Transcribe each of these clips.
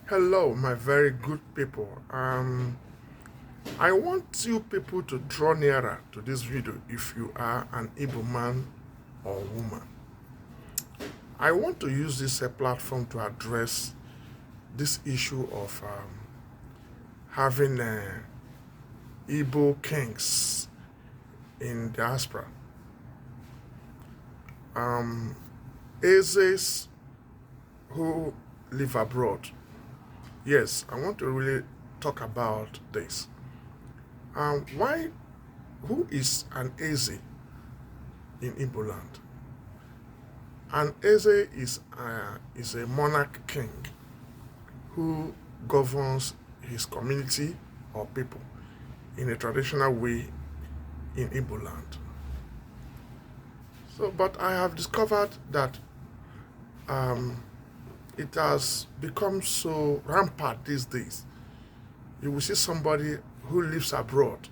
Hello, my very good people. I want you people to draw nearer to this video if you are an Igbo man or woman. I want to use this platform to address this issue of having Igbo kings in diaspora. Ezes who live abroad. Yes, I want to really talk about this. Why? Who is an Eze in Igbo land? An Eze is a monarch king who governs his community or people in a traditional way in Igbo land. But I have discovered that it has become so rampant these days. You will see somebody who lives abroad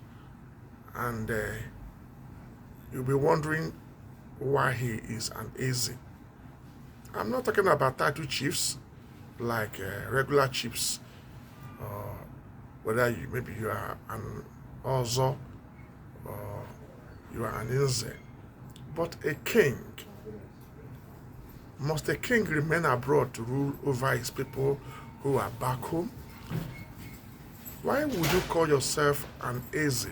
and you'll be wondering why he is an Eze. I'm not talking about title chiefs like regular chiefs, whether maybe you are an Ozo or you are an Eze, but a king. Must a king remain abroad to rule over his people who are back home? Why would you call yourself an Eze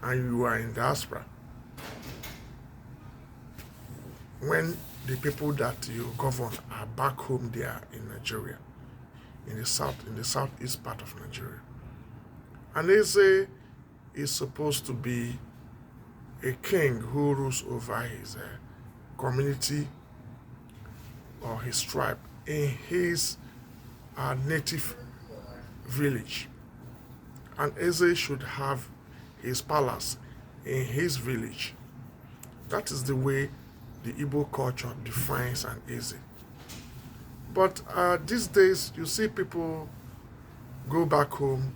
and you are in diaspora when the people that you govern are back home there in Nigeria, in the southeast part of Nigeria? An Eze is supposed to be a king who rules over his community or his tribe in his native village. An Eze should have his palace in his village. That is the way the Igbo culture defines an Eze. But these days, you see people go back home,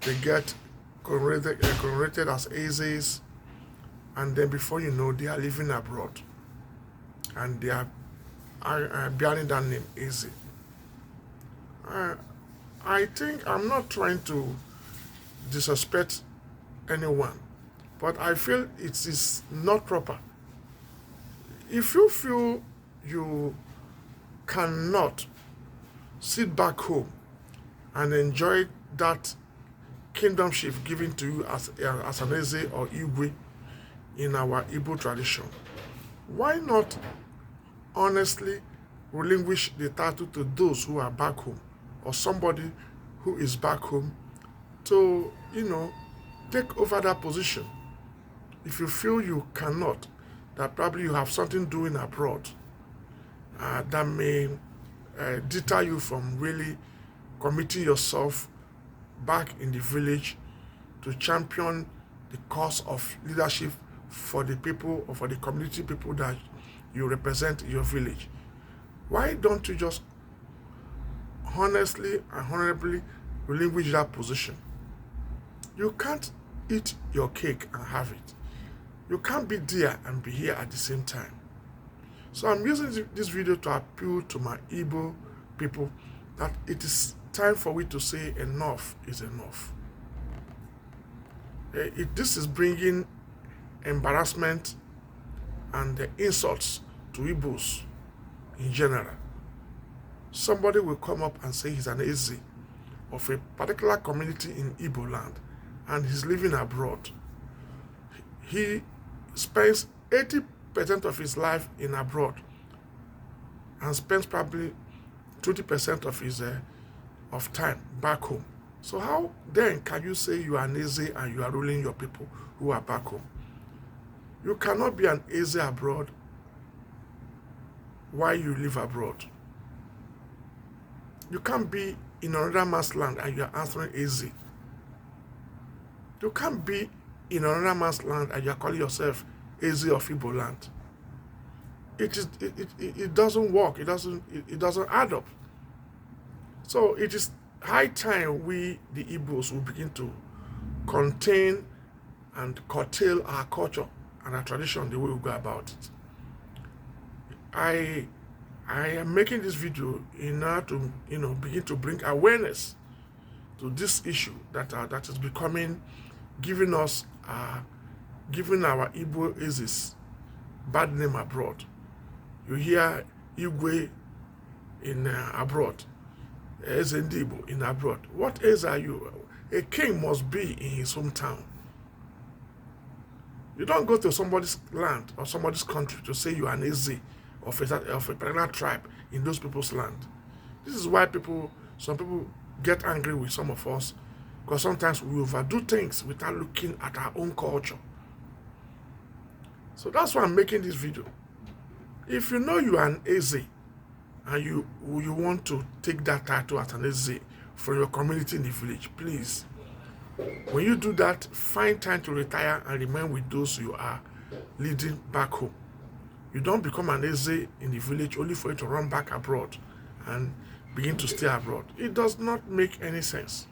they get coronated as Ezes, and then before you know, they are living abroad. And they are bearing that name, Eze. I think I'm not trying to disrespect anyone, but I feel it is not proper. If you feel you cannot sit back home and enjoy that kingdomship given to you as an Eze or Igwe in our Igbo tradition, why not honestly relinquish the title to those who are back home or somebody who is back home to, take over that position? If you feel you cannot, that probably you have something doing abroad that may deter you from really committing yourself back in the village to champion the cause of leadership for the people or for the community people that you represent in your village. Why don't you just honestly and honorably relinquish that position? You can't eat your cake and have it. You can't be there and be here at the same time. So I'm using this video to appeal to my Igbo people that it is time for we to say enough is enough. This is bringing embarrassment and insults to Igbos in general. Somebody will come up and say he's an Eze of a particular community in Igbo land and he's living abroad. He spends 80% of his life in abroad and spends probably 20% of his of time back home. So how then can you say you are an Eze and you are ruling your people who are back home? You cannot be an Eze abroad while you live abroad. You can't be in another man's land and you are answering Eze. You can't be in another man's land and you are calling yourself Eze of Igbo land. It doesn't work. It doesn't add up. So it is high time we, the Igbos, will begin to contain and curtail our culture and our tradition the way we go about it. I I am making this video in order to, begin to bring awareness to this issue that is becoming, giving us, giving our Igbo Ezes bad name abroad. You hear Igwe in abroad, Eze Igbo in abroad. What Eze are you? A king must be in his hometown. You don't go to somebody's land or somebody's country to say you are an Eze of a particular tribe in those people's land. This is why some people get angry with some of us, because sometimes we overdo things without looking at our own culture. So that's why I'm making this video. If you know you are an Eze and you want to take that title as an Eze from your community in the village, please, when you do that, find time to retire and remain with those you are leading back home. You don't become an Eze in the village only for you to run back abroad and begin to stay abroad. It does not make any sense.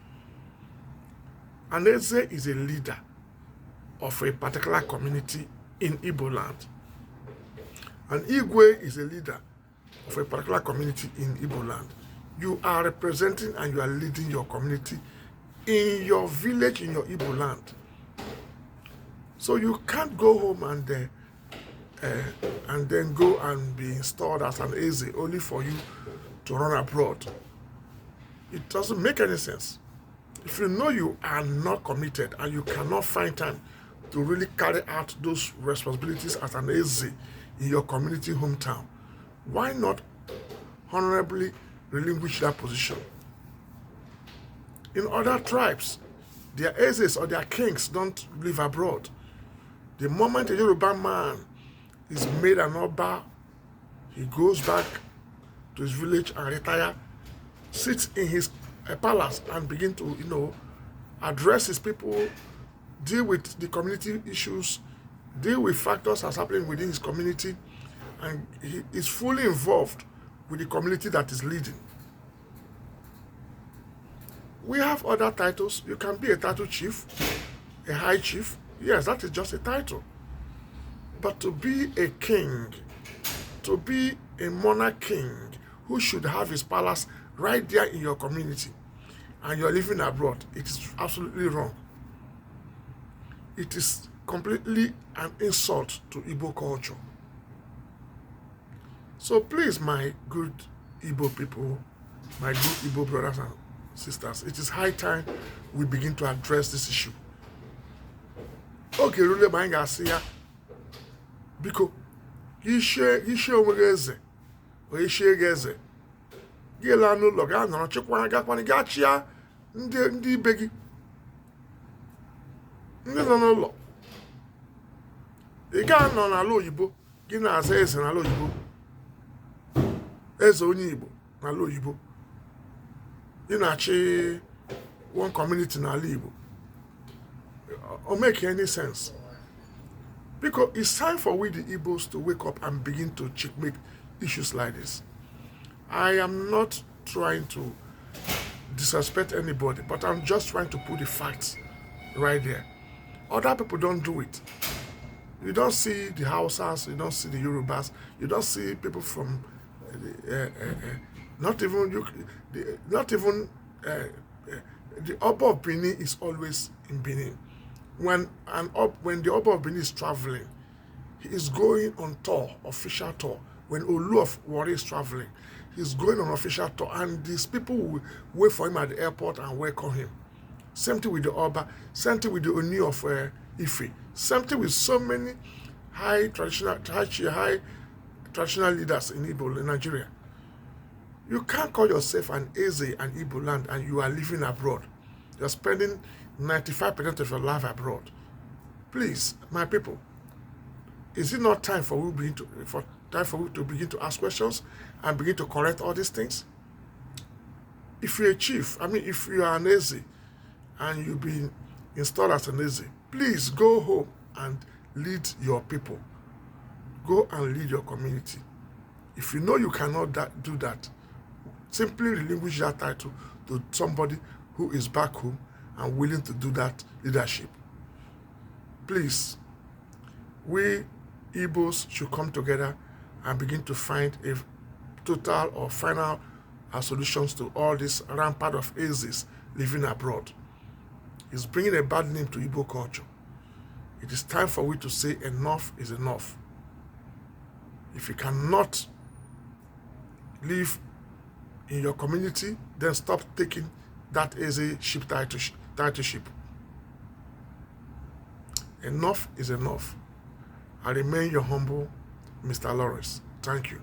An Eze is a leader of a particular community in Igbo land. An Igwe is a leader of a particular community in Igbo land. You are representing and you are leading your community in your village, in your Igbo land. So you can't go home and then go and be installed as an Eze only for you to run abroad. It doesn't make any sense. If you know you are not committed and you cannot find time to really carry out those responsibilities as an Eze in your community hometown, why not honorably relinquish that position? In other tribes, their Ezes or their kings don't live abroad. The moment a Yoruba man is made an Oba, he goes back to his village and retire, sits in his palace and begin to, address his people, deal with the community issues, deal with factors that's happening within his community, and he is fully involved with the community that is leading. We have other titles. You can be a title chief, a high chief. Yes, that is just a title. But to be a king, to be a monarch king who should have his palace right there in your community, and you're living abroad, it is absolutely wrong. It is completely an insult to Igbo culture. So please, my good Igbo people, my good Igbo brothers and sisters, it is high time we begin to address this issue. Okay, rule my Garcia. Because you share Eze or you share Eze. Gila no loga no chekwa gakwana gachia ndị ibe gị. Ndị nọ n'ụlọ. Ị ga nọ n'ala oyibo, gị na-aza eze n'ala oyibo. Eze onye Igbo n'ala oyibo. Ị na-achị one community n'ala Igbo. Or make any sense. Because it's time for we the Igbos to wake up and begin to checkmate issues like this. I am not trying to disrespect anybody, but I'm just trying to put the facts right there. Other people don't do it. You don't see the Hausas, you don't see the Yorubas, you don't see people from not even the Oba of Benin is always in Benin. When the Oba of Benin is traveling, he is going on tour, official tour. When Olu of Warri is traveling, he's going on official tour, and these people will wait for him at the airport and welcome him. Same thing with the Oba, same thing with the Oni of Ife, same thing with so many high traditional leaders in Igbo, in Nigeria. You can't call yourself an Eze and Igbo land and you are living abroad. You're spending 95% of your life abroad. Please, my people, is it not time for we to begin to ask questions and begin to correct all these things? If you're a chief, if you are an Eze and you've been installed as an Eze, please go home and lead your people. Go and lead your community. If you know you cannot do that, simply relinquish that title to somebody who is back home and willing to do that leadership. Please, we Igbos should come together and begin to find a total or final solutions to all this rampart of Ezes living abroad. It's bringing a bad name to Igbo culture. It is time for we to say enough is enough. If you cannot live in your community, then stop taking that Eze ship titleship. Enough is enough. I remain your humble Mr. Lawrence. Thank you.